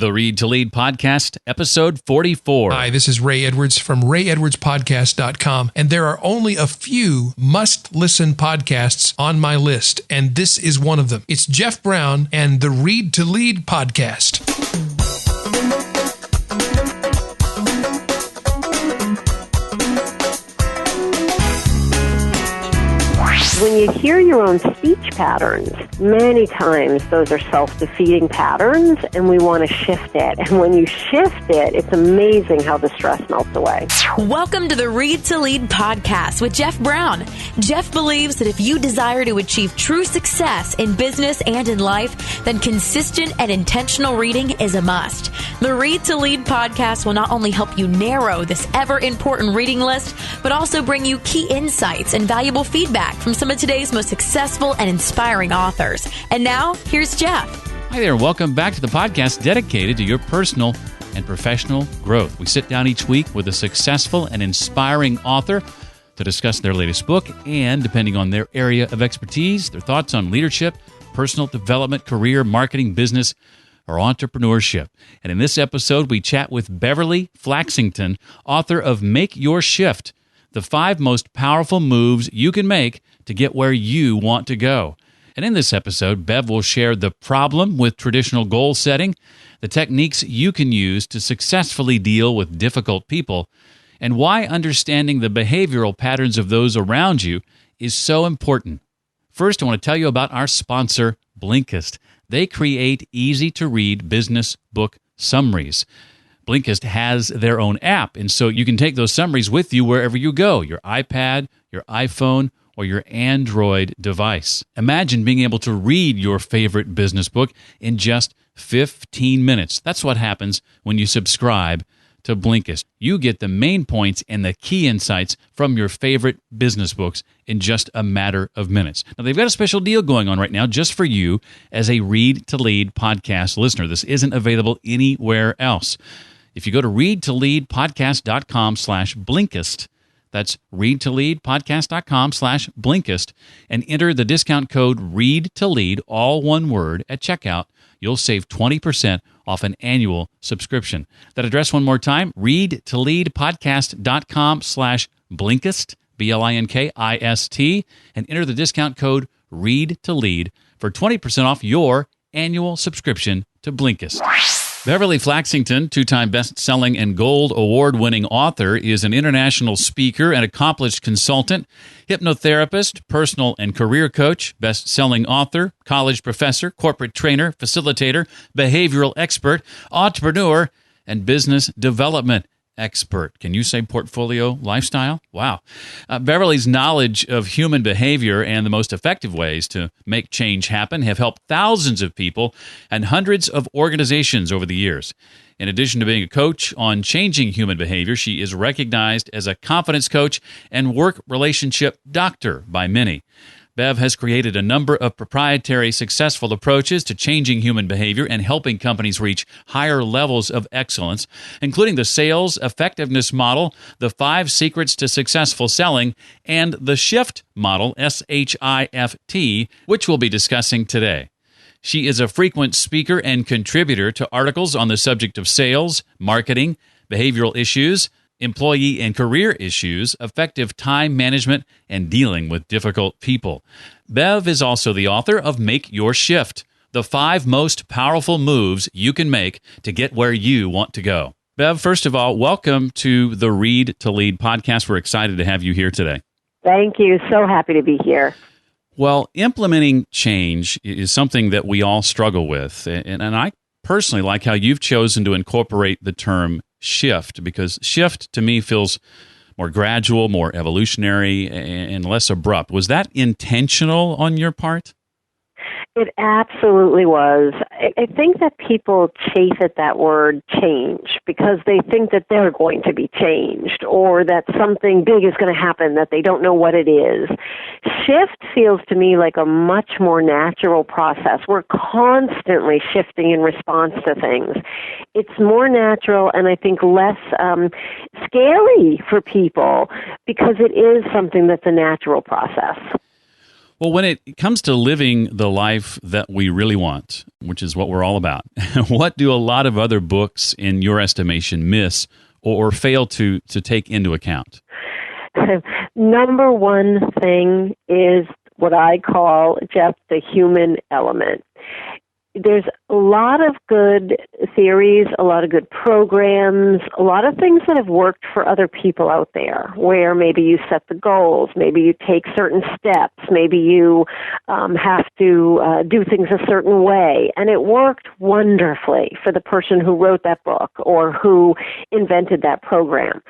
The Read to Lead Podcast, episode 44. Hi, this is Ray Edwards from rayedwardspodcast.com, and there are only a few must-listen podcasts on my list, and this is one of them. It's Jeff Brown and the Read to Lead Podcast. When you hear your own speech patterns, many times those are self-defeating patterns, and we want to shift it. And when you shift it, it's amazing how the stress melts away. Welcome to the Read to Lead podcast with Jeff Brown. Jeff believes that if you desire to achieve true success in business and in life, then consistent and intentional reading is a must. The Read to Lead podcast will not only help you narrow this ever-important reading list, but also bring you key insights and valuable feedback from some of today's most successful and inspiring authors. And now, here's Jeff. Hi there. Welcome back to the podcast dedicated to your personal and professional growth. We sit down each week with a successful and inspiring author to discuss their latest book and, depending on their area of expertise, their thoughts on leadership, personal development, career, marketing, business, or entrepreneurship. And in this episode, we chat with Bev Flaxington, author of Make Your Shift, the 5 most powerful moves you can make to get where you want to go. And in this episode, Bev will share the problem with traditional goal setting, the techniques you can use to successfully deal with difficult people, and why understanding the behavioral patterns of those around you is so important. First, I want to tell you about our sponsor, Blinkist. They create easy-to-read business book summaries. Blinkist has their own app, and so you can take those summaries with you wherever you go, your iPad, your iPhone, or your Android device. Imagine being able to read your favorite business book in just 15 minutes. That's what happens when you subscribe to Blinkist. You get the main points and the key insights from your favorite business books in just a matter of minutes. Now, they've got a special deal going on right now just for you as a Read to Lead podcast listener. This isn't available anywhere else. If you go to readtoleadpodcast.com/Blinkist, that's readtoleadpodcast.com/Blinkist, and enter the discount code READ2LEAD, all one word, at checkout, you'll save 20% off an annual subscription. That address one more time, readtoleadpodcast.com/Blinkist, Blinkist, and enter the discount code READ2LEAD for 20% off your annual subscription to Blinkist. Bev Flaxington, 2-time best-selling and gold award-winning author, is an international speaker and accomplished consultant, hypnotherapist, personal and career coach, best-selling author, college professor, corporate trainer, facilitator, behavioral expert, entrepreneur, and business development expert. Can you say portfolio lifestyle? Wow. Beverly's knowledge of human behavior and the most effective ways to make change happen have helped thousands of people and hundreds of organizations over the years. In addition to being a coach on changing human behavior, she is recognized as a confidence coach and work relationship doctor by many. Bev has created a number of proprietary successful approaches to changing human behavior and helping companies reach higher levels of excellence, including the sales effectiveness model, the 5 secrets to successful selling, and the SHIFT model, SHIFT, which we'll be discussing today. She is a frequent speaker and contributor to articles on the subject of sales, marketing, behavioral issues, employee and career issues, effective time management, and dealing with difficult people. Bev is also the author of Make Your Shift, the 5 most powerful moves you can make to get where you want to go. Bev, first of all, welcome to the Read to Lead podcast. We're excited to have you here today. Thank you. So happy to be here. Well, implementing change is something that we all struggle with, and I personally like how you've chosen to incorporate the term shift, because shift to me feels more gradual, more evolutionary, and less abrupt. Was that intentional on your part? It absolutely was. I think that people chafe at that word change because they think that they're going to be changed or that something big is going to happen that they don't know what it is. Shift feels to me like a much more natural process. We're constantly shifting in response to things. It's more natural and I think less scary for people because it is something that's a natural process. Well, when it comes to living the life that we really want, which is what we're all about, what do a lot of other books, in your estimation, miss or fail to take into account? Number one thing is what I call, Jeff, the human element. There's a lot of good theories, a lot of good programs, a lot of things that have worked for other people out there, where maybe you set the goals, maybe you take certain steps, maybe you have to do things a certain way. And it worked wonderfully for the person who wrote that book or who invented that program.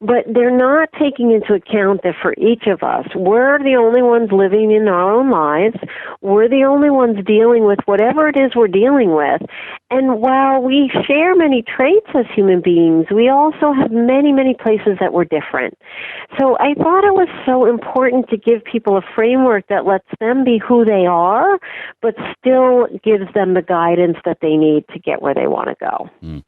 But they're not taking into account that for each of us, we're the only ones living in our own lives. We're the only ones dealing with whatever it is we're dealing with. And while we share many traits as human beings, we also have many, many places that we're different. So I thought it was so important to give people a framework that lets them be who they are, but still gives them the guidance that they need to get where they want to go.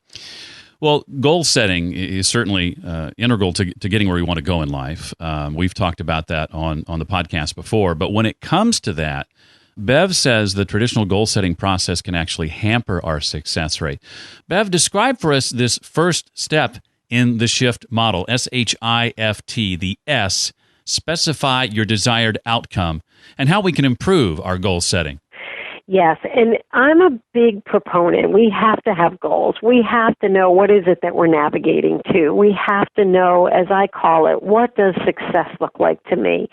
Well, goal setting is certainly integral to getting where we want to go in life. We've talked about that on the podcast before. But when it comes to that, Bev says the traditional goal-setting process can actually hamper our success rate. Bev, describe for us this first step in the SHIFT model, SHIFT, the S, specify your desired outcome, and how we can improve our goal setting. Yes, and I'm a big proponent. We have to have goals. We have to know what is it that we're navigating to. We have to know, as I call it, what does success look like to me?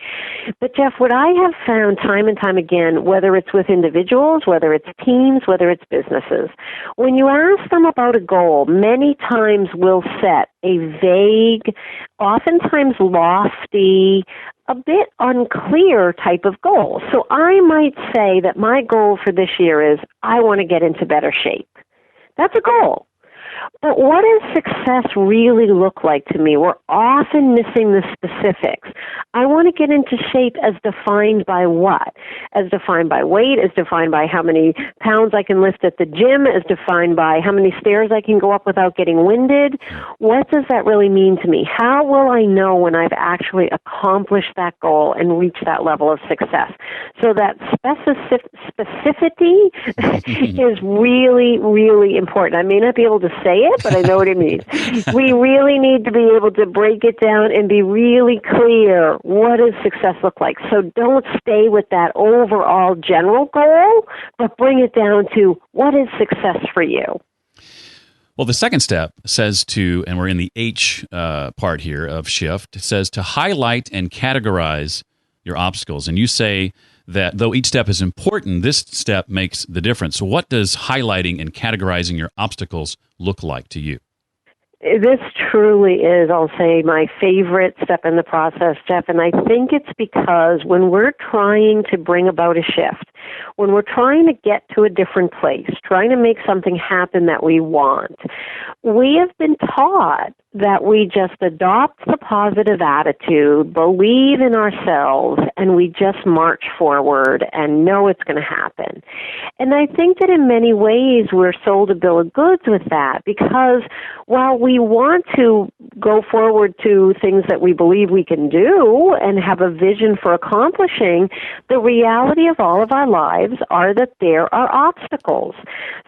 But Jeff, what I have found time and time again, whether it's with individuals, whether it's teams, whether it's businesses, when you ask them about a goal, many times we'll set a vague, oftentimes lofty, a bit unclear type of goal. So I might say that my goal for this year is I want to get into better shape. That's a goal. But what does success really look like to me? We're often missing the specifics. I want to get into shape as defined by what? As defined by weight, as defined by how many pounds I can lift at the gym, as defined by how many stairs I can go up without getting winded. What does that really mean to me? How will I know when I've actually accomplished that goal and reached that level of success? So that specificity is really, really important. I may not be able to say it, but I know what it means. We really need to be able to break it down and be really clear. What does success look like? So don't stay with that overall general goal, but bring it down to what is success for you? Well, the second step says to, and we're in the H part here of SHIFT, it says to highlight and categorize your obstacles. And you say that though each step is important, this step makes the difference. So what does highlighting and categorizing your obstacles look like to you? This truly is, I'll say, my favorite step in the process, Jeff, and I think it's because when we're trying to bring about a shift, when we're trying to get to a different place, trying to make something happen that we want, we have been taught that we just adopt the positive attitude, believe in ourselves, and we just march forward and know it's going to happen. And I think that in many ways we're sold a bill of goods with that, because while we want to go forward to things that we believe we can do and have a vision for accomplishing, the reality of all of our lives are that there are obstacles.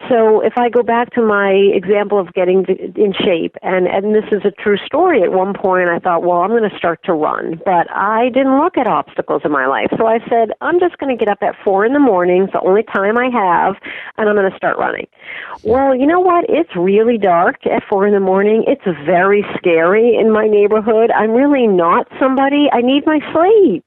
So if I go back to my example of getting in shape, and this is a true story, at one point I thought, well, I'm going to start to run, but I didn't look at obstacles in my life. So I said, I'm just going to get up at 4 in the morning, it's the only time I have, and I'm going to start running. Well, you know what? It's really dark at 4 in the morning. It's very scary in my neighborhood. I'm really not somebody. I need my sleep.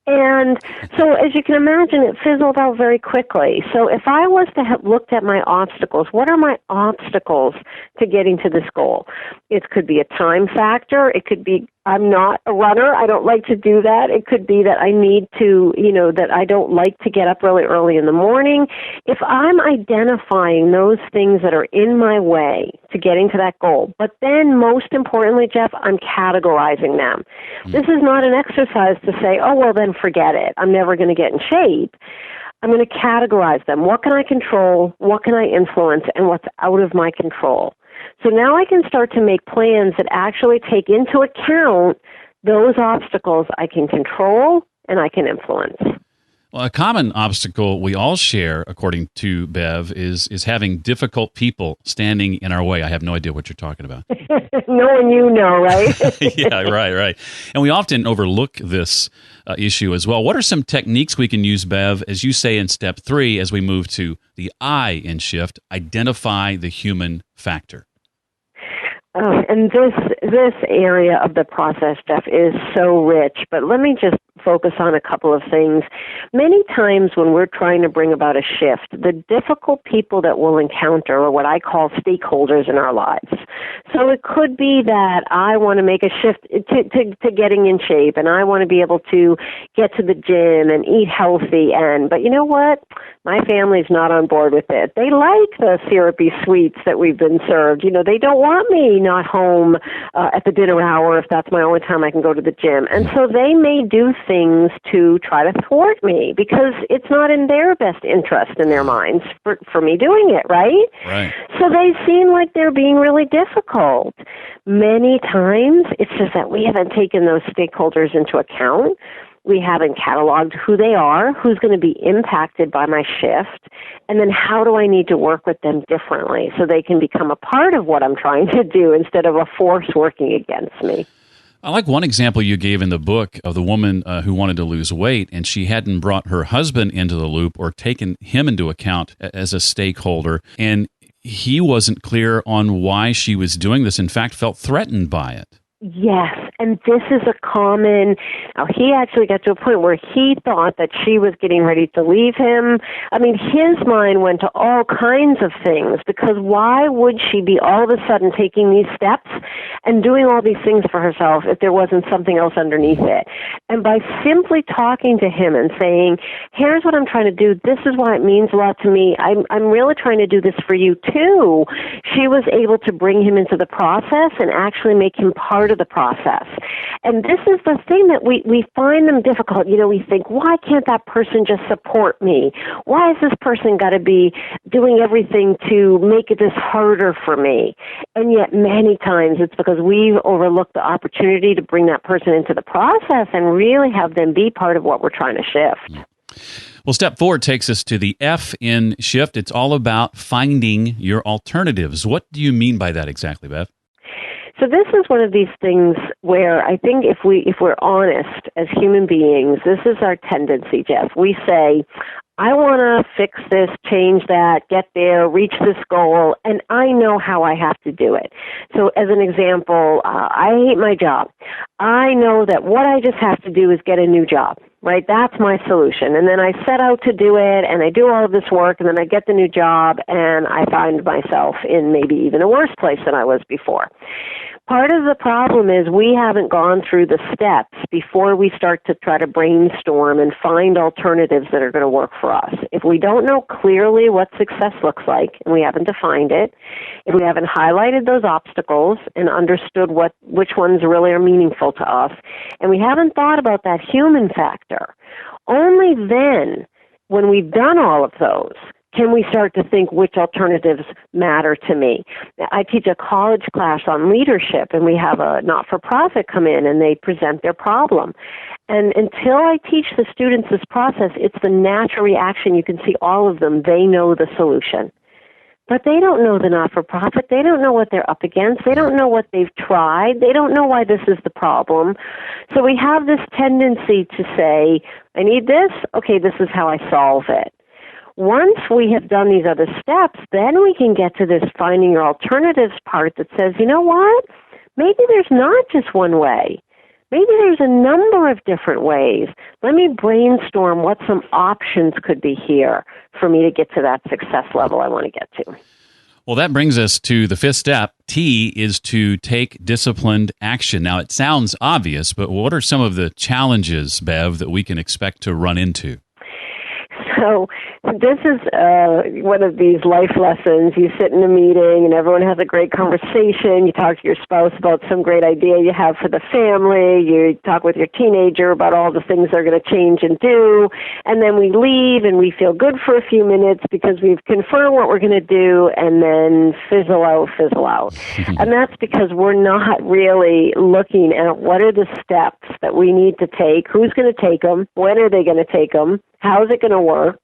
And so as you can imagine, it fizzled out very quickly. So if I was to have looked at my obstacles, what are my obstacles to getting to this goal? It could be a time factor. It could be I'm not a runner. I don't like to do that. It could be that I need to, that I don't like to get up really early in the morning. If I'm identifying those things that are in my way to getting to that goal, but then most importantly, Jeff, I'm categorizing them. This is not an exercise to say, oh, well, then forget it. I'm never going to get in shape. I'm going to categorize them. What can I control? What can I influence? And what's out of my control? So now I can start to make plans that actually take into account those obstacles I can control and I can influence. Well, a common obstacle we all share, according to Bev, is having difficult people standing in our way. I have no idea what you're talking about. Knowing you know, right? Yeah, right. And we often overlook this issue as well. What are some techniques we can use, Bev, as you say in step 3, as we move to the I in Shift, identify the human factor? And this area of the process, Jeff, is so rich, but let me just focus on a couple of things. Many times when we're trying to bring about a shift, the difficult people that we'll encounter are what I call stakeholders in our lives. So it could be that I want to make a shift to getting in shape, and I want to be able to get to the gym and eat healthy, but you know what? My family's not on board with it. They like the syrupy sweets that we've been served. They don't want me not home at the dinner hour if that's my only time I can go to the gym. And so they may do things to try to thwart me because it's not in their best interest in their minds for me doing it, right? Right. So they seem like they're being really difficult. Many times it's just that we haven't taken those stakeholders into account. We haven't cataloged who they are, who's going to be impacted by my shift, and then how do I need to work with them differently so they can become a part of what I'm trying to do instead of a force working against me. I like one example you gave in the book of the woman who wanted to lose weight, and she hadn't brought her husband into the loop or taken him into account as a stakeholder, and he wasn't clear on why she was doing this, in fact, felt threatened by it. Yes, and this is a common, he actually got to a point where he thought that she was getting ready to leave him. I mean, his mind went to all kinds of things because why would she be all of a sudden taking these steps and doing all these things for herself if there wasn't something else underneath it? And by simply talking to him and saying, here's what I'm trying to do, this is why it means a lot to me, I'm really trying to do this for you too, she was able to bring him into the process and actually make him part of the process. And this is the thing that we find them difficult. We think, why can't that person just support me? Why has this person got to be doing everything to make this harder for me? And yet many times it's because we've overlooked the opportunity to bring that person into the process and really have them be part of what we're trying to shift. Well, step 4 takes us to the F in Shift. It's all about finding your alternatives. What do you mean by that exactly, Bev? So this is one of these things where I think if we're honest as human beings, this is our tendency, Jeff. We say, I want to fix this, change that, get there, reach this goal, and I know how I have to do it. So as an example, I hate my job. I know that what I just have to do is get a new job, right? That's my solution. And then I set out to do it, and I do all of this work, and then I get the new job, and I find myself in maybe even a worse place than I was before. Part of the problem is we haven't gone through the steps before we start to try to brainstorm and find alternatives that are going to work for us. If we don't know clearly what success looks like, and we haven't defined it, if we haven't highlighted those obstacles and understood which ones really are meaningful to us, and we haven't thought about that human factor, only then, when we've done all of those, can we start to think which alternatives matter to me? I teach a college class on leadership, and we have a not-for-profit come in, and they present their problem. And until I teach the students this process, it's the natural reaction. You can see all of them. They know the solution. But they don't know the not-for-profit. They don't know what they're up against. They don't know what they've tried. They don't know why this is the problem. So we have this tendency to say, I need this. Okay, this is how I solve it. Once we have done these other steps, then we can get to this finding your alternatives part that says, you know what? Maybe there's not just one way. Maybe there's a number of different ways. Let me brainstorm what some options could be here for me to get to that success level I want to get to. Well, that brings us to the 5th step. T is to take disciplined action. Now, it sounds obvious, but what are some of the challenges, Bev, that we can expect to run into? So this is one of these life lessons. You sit in a meeting and everyone has a great conversation. You talk to your spouse about some great idea you have for the family. You talk with your teenager about all the things they're going to change and do. And then we leave and we feel good for a few minutes because we've confirmed what we're going to do and then fizzle out. And that's because we're not really looking at what are the steps that we need to take, who's going to take them, when are they going to take them, How's it going to work?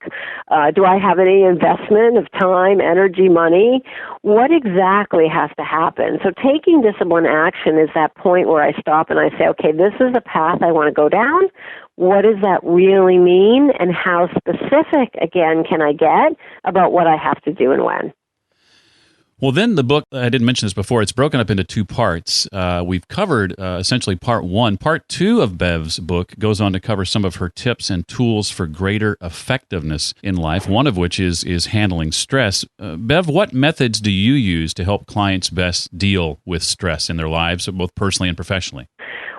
Do I have any investment of time, energy, money? What exactly has to happen? So taking discipline action is that point where I stop and I say, okay, this is the path I want to go down. What does that really mean? And how specific, again, can I get about what I have to do and when? Well, then the book, I didn't mention this before, it's broken up into two parts. We've covered essentially part one. Part two of Bev's book goes on to cover some of her tips and tools for greater effectiveness in life, one of which is handling stress. Bev, what methods do you use to help clients best deal with stress in their lives, both personally and professionally?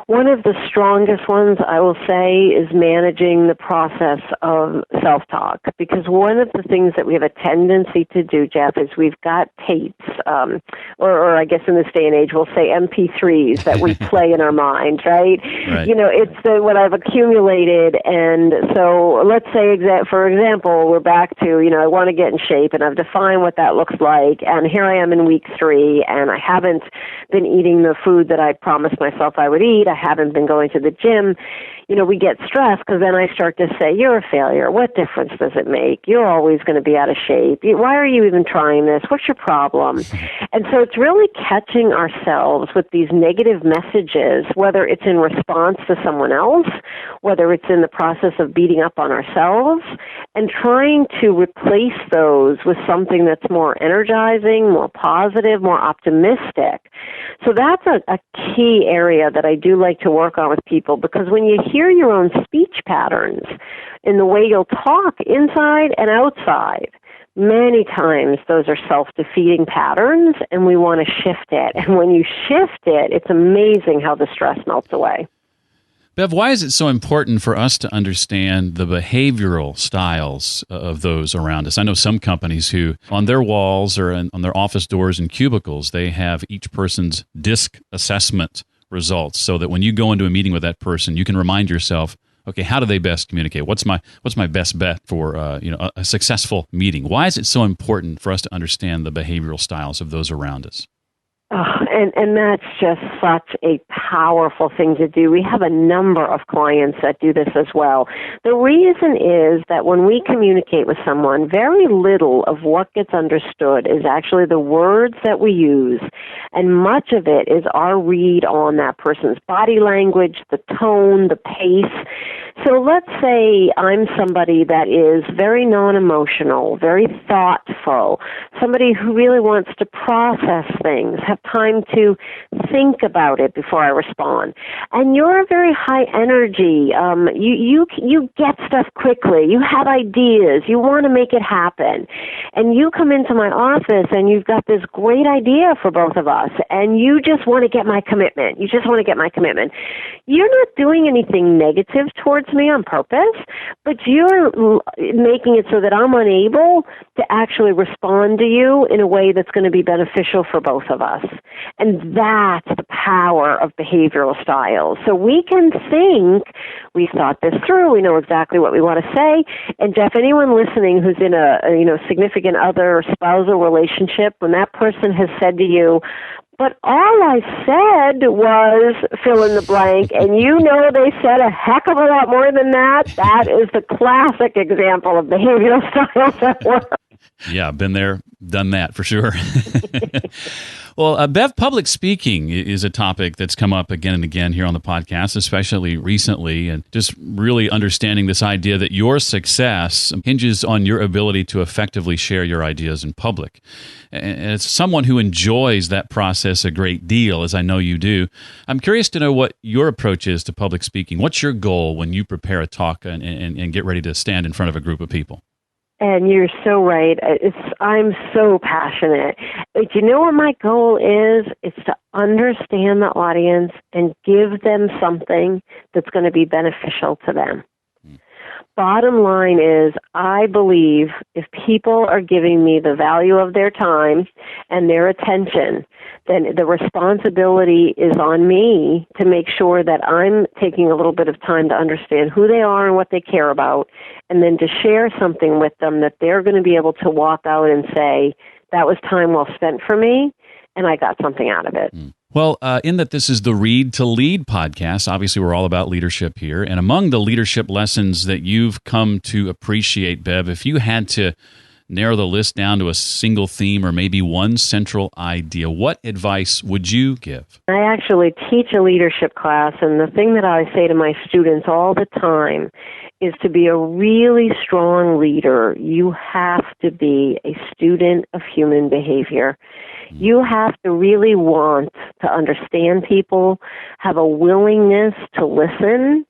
One of the strongest ones, I will say, is managing the process of self-talk. Because one of the things that we have a tendency to do, Jeff, is we've got tapes, or I guess in this day and age, we'll say MP3s that we play in our mind, right? You know, it's what I've accumulated. And so let's say, for example, we're back to, I want to get in shape, and I've defined what that looks like. And here I am in week 3, and I haven't been eating the food that I promised myself I would eat. I haven't been going to the gym. We get stressed because then I start to say, you're a failure. What difference does it make? You're always going to be out of shape. Why are you even trying this? What's your problem? And so it's really catching ourselves with these negative messages, whether it's in response to someone else, whether it's in the process of beating up on ourselves, and trying to replace those with something that's more energizing, more positive, more optimistic. So that's a key area that I do like to work on with people, because when you hear your own speech patterns in the way you'll talk inside and outside, many times those are self-defeating patterns, and we want to shift it. And when you shift it, it's amazing how the stress melts away. Bev, why is it so important for us to understand the behavioral styles of those around us? I know some companies who, on their walls or on their office doors and cubicles, they have each person's DISC assessment results, so that when you go into a meeting with that person, you can remind yourself, okay, how do they best communicate? What's my best bet for a successful meeting? Why is it so important for us to understand the behavioral styles of those around us? And that's just such a powerful thing to do. We have a number of clients that do this as well. The reason is that when we communicate with someone, very little of what gets understood is actually the words that we use, and much of it is our read on that person's body language, the tone, the pace. So let's say I'm somebody that is very non-emotional, very thoughtful, somebody who really wants to process things, have time to think about it before I respond. And you're a very high energy. You get stuff quickly. You have ideas. You want to make it happen. And you come into my office and you've got this great idea for both of us, and you just want to get my commitment. You just want to get my commitment. You're not doing anything negative towards me on purpose, but you're making it so that I'm unable to actually respond to you in a way that's going to be beneficial for both of us. And that's the power of behavioral styles. So we can think, we've thought this through, we know exactly what we want to say. And Jeff, anyone listening who's in a significant other or spousal relationship, when that person has said to you, but all I said was fill in the blank, and they said a heck of a lot more than that. That is the classic example of behavioral styles at work. Yeah, been there, done that for sure. Well, Bev, public speaking is a topic that's come up again and again here on the podcast, especially recently, and just really understanding this idea that your success hinges on your ability to effectively share your ideas in public. And as someone who enjoys that process a great deal, as I know you do, I'm curious to know what your approach is to public speaking. What's your goal when you prepare a talk and get ready to stand in front of a group of people? And you're so right. I'm so passionate. But you know what my goal is? It's to understand the audience and give them something that's going to be beneficial to them. Bottom line is, I believe if people are giving me the value of their time and their attention, then the responsibility is on me to make sure that I'm taking a little bit of time to understand who they are and what they care about, and then to share something with them that they're going to be able to walk out and say, that was time well spent for me, and I got something out of it. Well, in that this is the Read to Lead podcast, obviously we're all about leadership here. And among the leadership lessons that you've come to appreciate, Bev, if you had to narrow the list down to a single theme or maybe one central idea, what advice would you give? I actually teach a leadership class, and the thing that I say to my students all the time is to be a really strong leader, you have to be a student of human behavior. You have to really want to understand people, have a willingness to listen,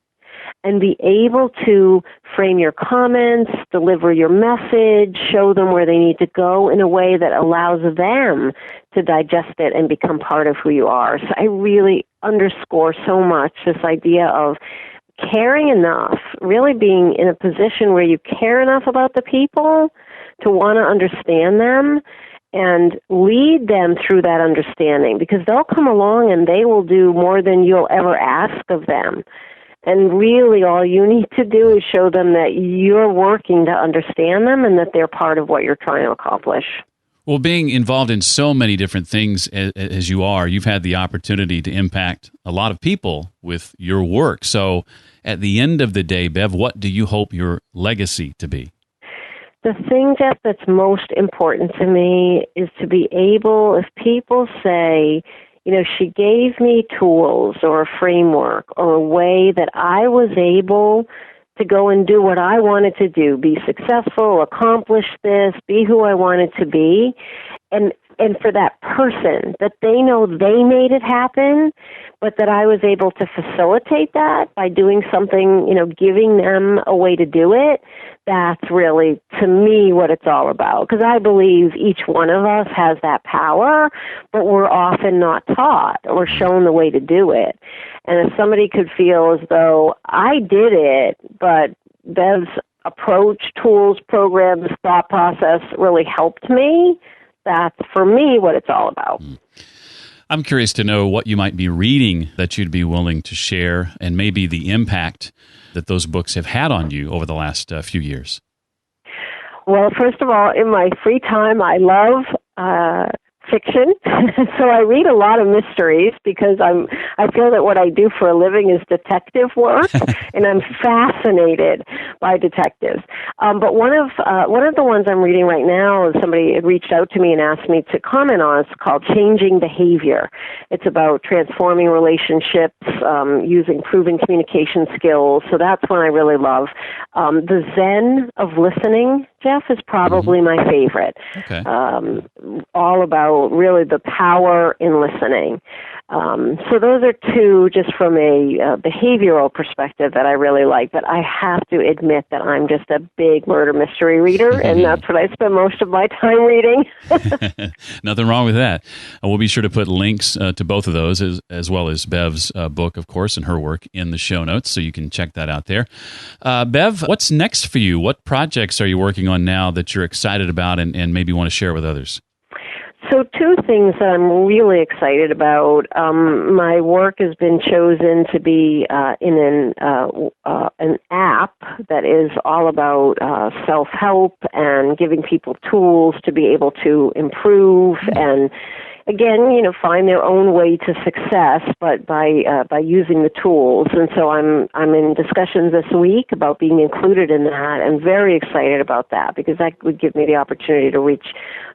and be able to frame your comments, deliver your message, show them where they need to go in a way that allows them to digest it and become part of who you are. So I really underscore so much this idea of caring enough, really being in a position where you care enough about the people to want to understand them and lead them through that understanding, because they'll come along and they will do more than you'll ever ask of them. And really all you need to do is show them that you're working to understand them and that they're part of what you're trying to accomplish. Well, being involved in so many different things as you are, you've had the opportunity to impact a lot of people with your work. So at the end of the day, Bev, what do you hope your legacy to be? The thing, Jeff, that's most important to me is to be able, if people say, you know, she gave me tools or a framework or a way that I was able to go and do what I wanted to do, be successful, accomplish this, be who I wanted to be, and for that person, that they know they made it happen, but that I was able to facilitate that by doing something, you know, giving them a way to do it. That's really, to me, what it's all about. Because I believe each one of us has that power, but we're often not taught or shown the way to do it. And if somebody could feel as though I did it, but Bev's approach, tools, programs, thought process really helped me, that's, for me, what it's all about. I'm curious to know what you might be reading that you'd be willing to share, and maybe the impact that those books have had on you over the last few years. Well, first of all, in my free time, I love fiction. So I read a lot of mysteries because I feel that what I do for a living is detective work, and I'm fascinated by detectives. But one of the ones I'm reading right now, somebody had reached out to me and asked me to comment on. It's called Changing Behavior. It's about transforming relationships using proven communication skills. So that's one I really love. The Zen of Listening, Jeff, is probably my favorite. Okay. All about really the power in listening. So those are two just from a behavioral perspective that I really like. But I have to admit that I'm just a big murder mystery reader, and that's what I spend most of my time reading. Nothing wrong with that. We'll be sure to put links to both of those, as well as Bev's book, of course, and her work in the show notes, so you can check that out there. Bev, what's next for you? What projects are you working on now that you're excited about and maybe want to share with others? So two things that I'm really excited about. My work has been chosen to be in an app that is all about self-help and giving people tools to be able to improve and, again, you know, find their own way to success, but by using the tools. And so I'm in discussions this week about being included in that, and very excited about that because that would give me the opportunity to reach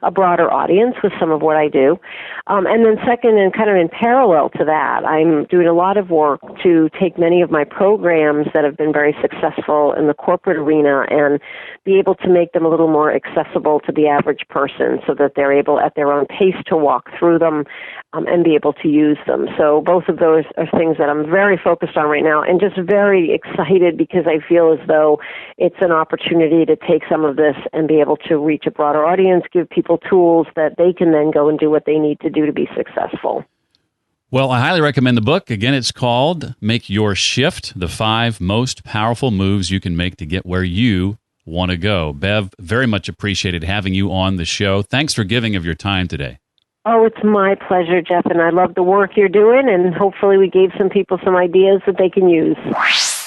a broader audience with some of what I do. And then second, and kind of in parallel to that, I'm doing a lot of work to take many of my programs that have been very successful in the corporate arena and be able to make them a little more accessible to the average person so that they're able at their own pace to walk through them and be able to use them. So both of those are things that I'm very focused on right now and just very excited because I feel as though it's an opportunity to take some of this and be able to reach a broader audience, give people tools that they can then go and do what they need to do to be successful. Well, I highly recommend the book. Again, it's called Make Your Shift, the 5 Most Powerful Moves You Can Make to Get Where You Want to Go. Bev, very much appreciated having you on the show. Thanks for giving of your time today. Oh, it's my pleasure, Jeff, and I love the work you're doing, and hopefully we gave some people some ideas that they can use.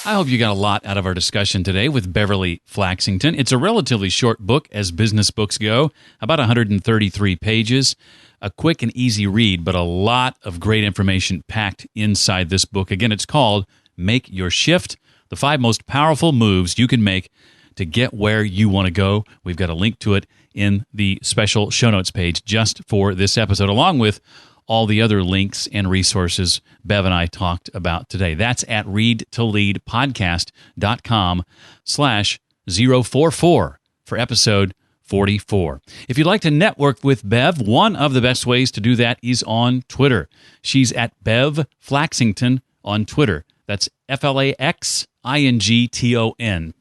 I hope you got a lot out of our discussion today with Beverly Flaxington. It's a relatively short book as business books go, about 133 pages. A quick and easy read, but a lot of great information packed inside this book. Again, it's called Make Your Shift, the 5 most powerful moves you can make to get where you want to go. We've got a link to it in the special show notes page just for this episode, along with all the other links and resources Bev and I talked about today. That's at readtoleadpodcast.com/044 for episode 44. If you'd like to network with Bev, one of the best ways to do that is on Twitter. She's at Bev Flaxington on Twitter. That's Flaxington,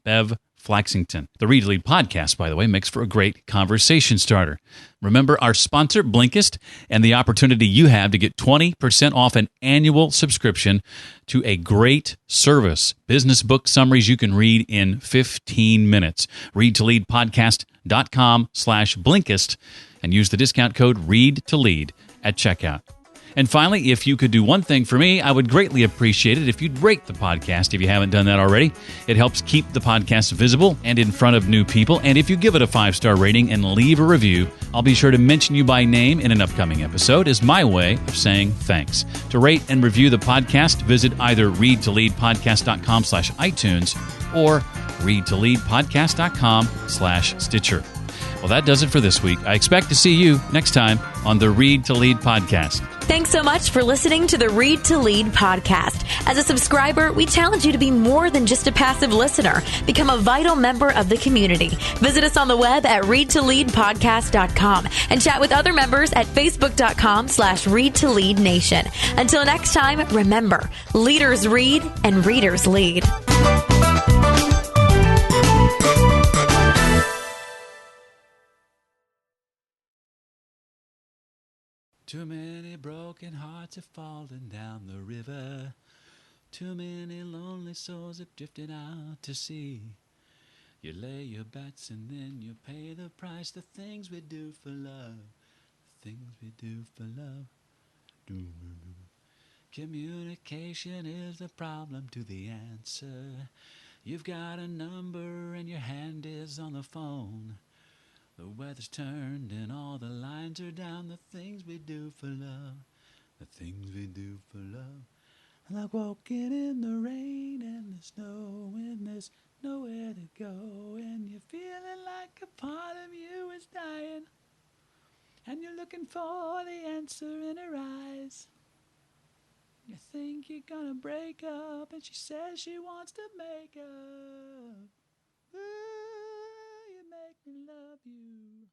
Bev Flaxington. The Read to Lead podcast, by the way, makes for a great conversation starter. Remember our sponsor, Blinkist, and the opportunity you have to get 20% off an annual subscription to a great service. Business book summaries you can read in 15 minutes. readtoleadpodcast.com/Blinkist and use the discount code READ2LEAD at checkout. And finally, if you could do one thing for me, I would greatly appreciate it if you'd rate the podcast if you haven't done that already. It helps keep the podcast visible and in front of new people. And if you give it a 5-star rating and leave a review, I'll be sure to mention you by name in an upcoming episode as my way of saying thanks. To rate and review the podcast, visit either readtoleadpodcast.com/iTunes or readtoleadpodcast.com/Stitcher. Well, that does it for this week. I expect to see you next time on the Read to Lead podcast. Thanks so much for listening to the Read to Lead podcast. As a subscriber, we challenge you to be more than just a passive listener. Become a vital member of the community. Visit us on the web at readtoleadpodcast.com and chat with other members at facebook.com/readtoleadnation. Until next time, remember, leaders read and readers lead. Too many broken hearts have fallen down the river. Too many lonely souls have drifted out to sea. You lay your bets and then you pay the price. The things we do for love. The things we do for love. Communication is the problem to the answer. You've got a number and your hand is on the phone. The weather's turned and all the lines are down. The things we do for love, the things we do for love. Like walking in the rain and the snow and there's nowhere to go. And you're feeling like a part of you is dying. And you're looking for the answer in her eyes. You think you're gonna break up and she says she wants to make up. Ooh, you make me love you.